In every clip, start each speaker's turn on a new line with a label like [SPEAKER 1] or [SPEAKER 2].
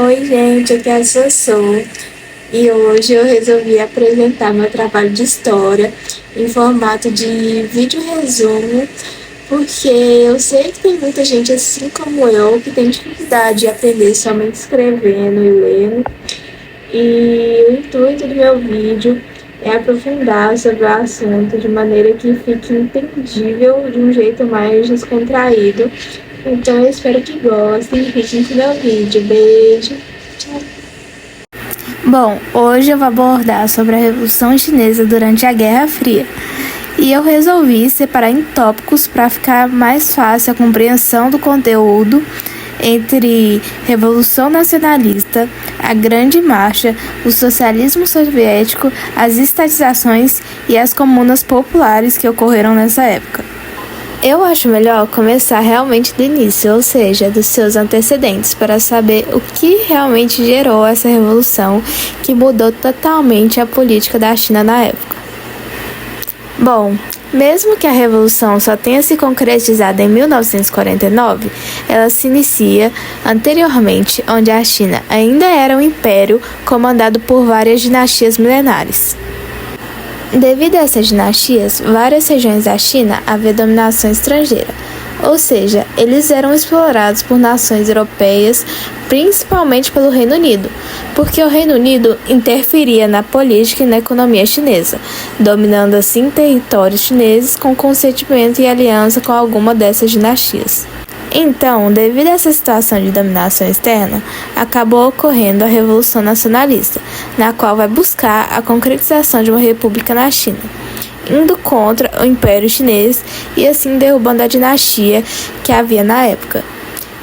[SPEAKER 1] Oi, gente, aqui é a Sossô e hoje eu resolvi apresentar meu trabalho de história em formato de vídeo resumo, porque eu sei que tem muita gente assim como eu que tem dificuldade de aprender somente escrevendo e lendo, e o intuito do meu vídeo é aprofundar sobre o assunto de maneira que fique entendível de um jeito mais descontraído. Então eu espero que gostem e fiquem com o meu vídeo. Beijo! Tchau!
[SPEAKER 2] Bom, hoje eu vou abordar sobre a Revolução Chinesa durante a Guerra Fria. E eu resolvi separar em tópicos para ficar mais fácil a compreensão do conteúdo entre Revolução Nacionalista, a Grande Marcha, o socialismo soviético, as estatizações e as comunas populares que ocorreram nessa época. Eu acho melhor começar realmente do início, ou seja, dos seus antecedentes, para saber o que realmente gerou essa revolução que mudou totalmente a política da China na época. Bom, mesmo que a revolução só tenha se concretizado em 1949, ela se inicia anteriormente, onde a China ainda era um império comandado por várias dinastias milenares. Devido a essas dinastias, várias regiões da China havia dominação estrangeira, ou seja, eles eram explorados por nações europeias, principalmente pelo Reino Unido, porque o Reino Unido interferia na política e na economia chinesa, dominando assim territórios chineses com consentimento e aliança com alguma dessas dinastias. Então, devido a essa situação de dominação externa, acabou ocorrendo a Revolução Nacionalista, na qual vai buscar a concretização de uma república na China, indo contra o Império Chinês e assim derrubando a dinastia que havia na época.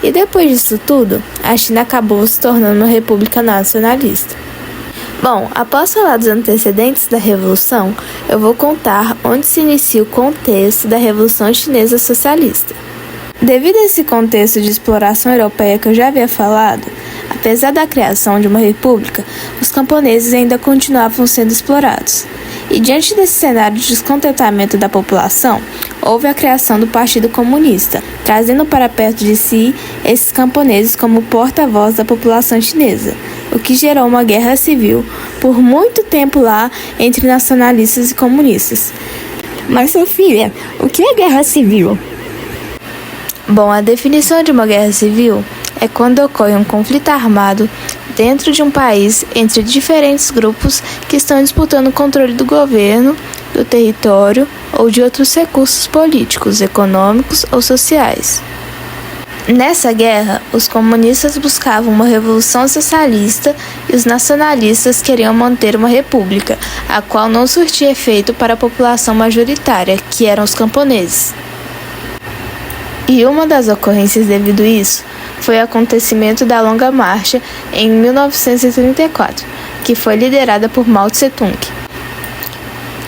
[SPEAKER 2] E depois disso tudo, a China acabou se tornando uma república nacionalista. Bom, após falar dos antecedentes da Revolução, eu vou contar onde se inicia o contexto da Revolução Chinesa Socialista. Devido a esse contexto de exploração europeia que eu já havia falado, apesar da criação de uma república, os camponeses ainda continuavam sendo explorados. E diante desse cenário de descontentamento da população, houve a criação do Partido Comunista, trazendo para perto de si esses camponeses como porta-voz da população chinesa, o que gerou uma guerra civil por muito tempo lá entre nacionalistas e comunistas.
[SPEAKER 3] Mas, Sofia, o que é guerra civil?
[SPEAKER 2] Bom, a definição de uma guerra civil é quando ocorre um conflito armado dentro de um país entre diferentes grupos que estão disputando o controle do governo, do território ou de outros recursos políticos, econômicos ou sociais. Nessa guerra, os comunistas buscavam uma revolução socialista e os nacionalistas queriam manter uma república, a qual não surtia efeito para a população majoritária, que eram os camponeses. E uma das ocorrências devido a isso foi o acontecimento da Longa Marcha em 1934, que foi liderada por Mao Tse-tung,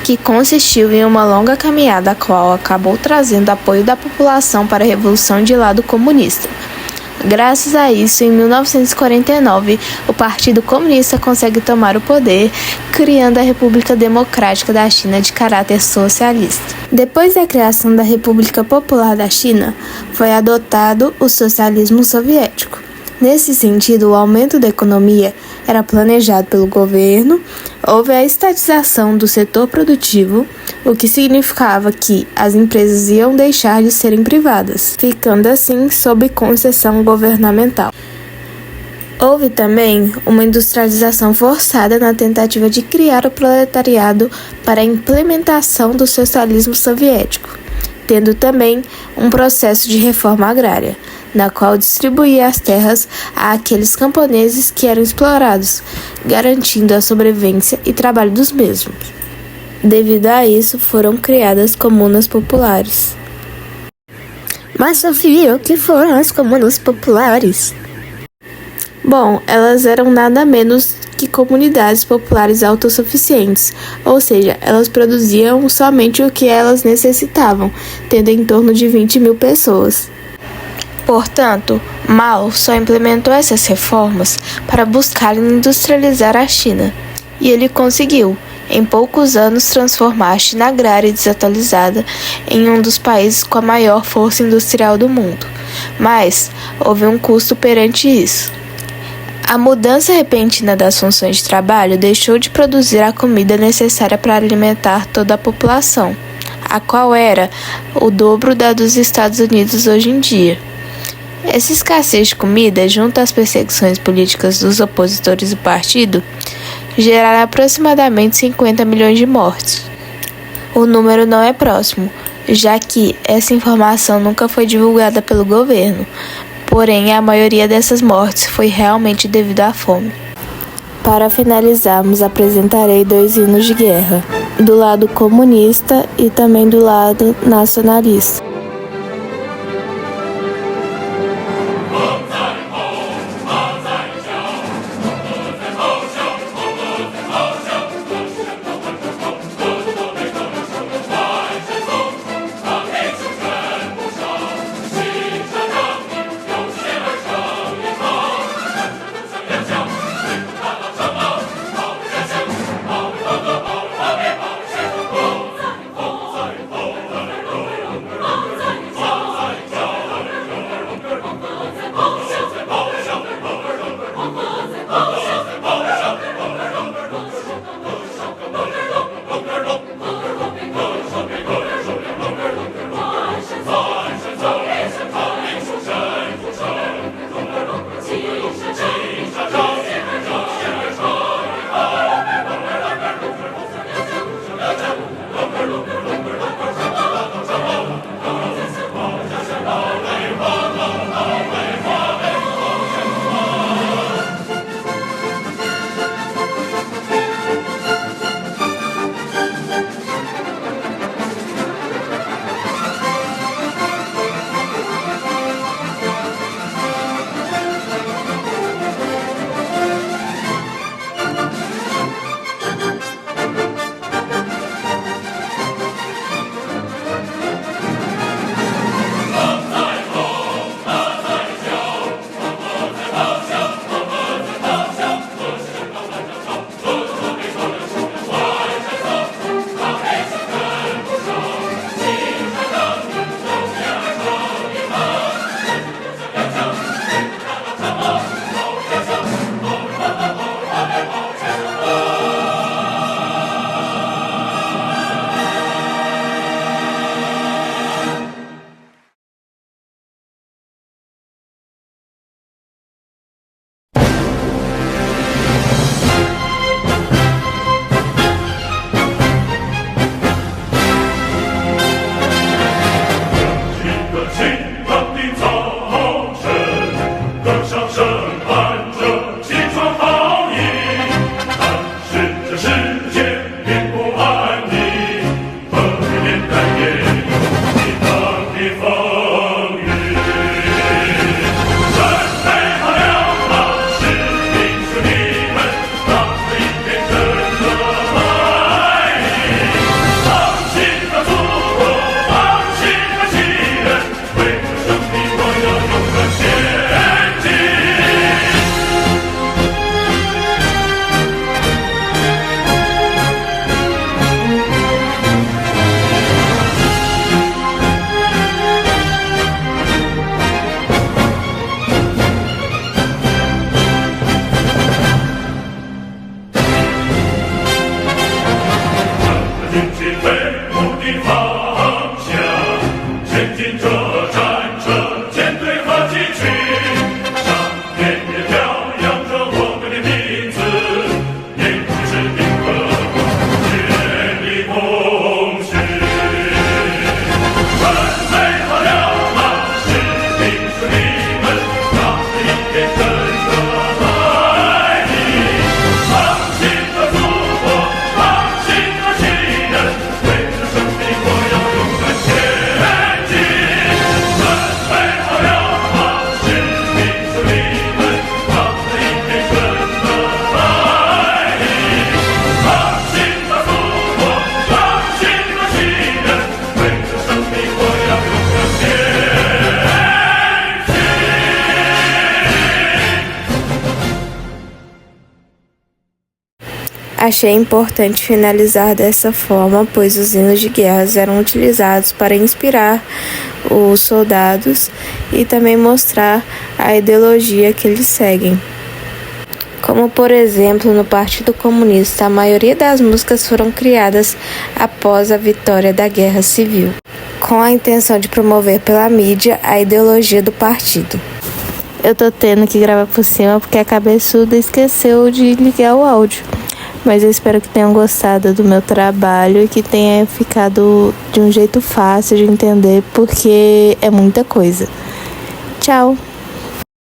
[SPEAKER 2] que consistiu em uma longa caminhada a qual acabou trazendo apoio da população para a revolução de lado comunista. Graças a isso, em 1949, o Partido Comunista consegue tomar o poder, criando a República Democrática da China de caráter socialista. Depois da criação da República Popular da China, foi adotado o socialismo soviético. Nesse sentido, o aumento da economia era planejado pelo governo, houve a estatização do setor produtivo, o que significava que as empresas iam deixar de serem privadas, ficando assim sob concessão governamental. Houve também uma industrialização forçada na tentativa de criar o proletariado para a implementação do socialismo soviético, tendo também um processo de reforma agrária, na qual distribuía as terras àqueles camponeses que eram explorados, garantindo a sobrevivência e trabalho dos mesmos. Devido a isso, foram criadas comunas populares.
[SPEAKER 3] Mas, Sofia, o que foram as comunas populares?
[SPEAKER 2] Bom, elas eram nada menos que comunidades populares autossuficientes, ou seja, elas produziam somente o que elas necessitavam, tendo em torno de 20 mil pessoas. Portanto, Mao só implementou essas reformas para buscar industrializar a China, e ele conseguiu, em poucos anos, transformar a China agrária e desatualizada em um dos países com a maior força industrial do mundo. Mas houve um custo perante isso. A mudança repentina das funções de trabalho deixou de produzir a comida necessária para alimentar toda a população, a qual era o dobro da dos Estados Unidos hoje em dia. Essa escassez de comida, junto às perseguições políticas dos opositores do partido, geraram aproximadamente 50 milhões de mortes. O número não é próximo, já que essa informação nunca foi divulgada pelo governo, porém a maioria dessas mortes foi realmente devido à fome. Para finalizarmos, apresentarei 2 hinos de guerra, do lado comunista e também do lado nacionalista. Achei importante finalizar dessa forma, pois os hinos de guerra eram utilizados para inspirar os soldados e também mostrar a ideologia que eles seguem. Como, por exemplo, no Partido Comunista, a maioria das músicas foram criadas após a vitória da Guerra Civil, com a intenção de promover pela mídia a ideologia do partido. Eu tô tendo que gravar por cima porque a cabeçuda esqueceu de ligar o áudio. Mas eu espero que tenham gostado do meu trabalho e que tenha ficado de um jeito fácil de entender, porque é muita coisa. Tchau!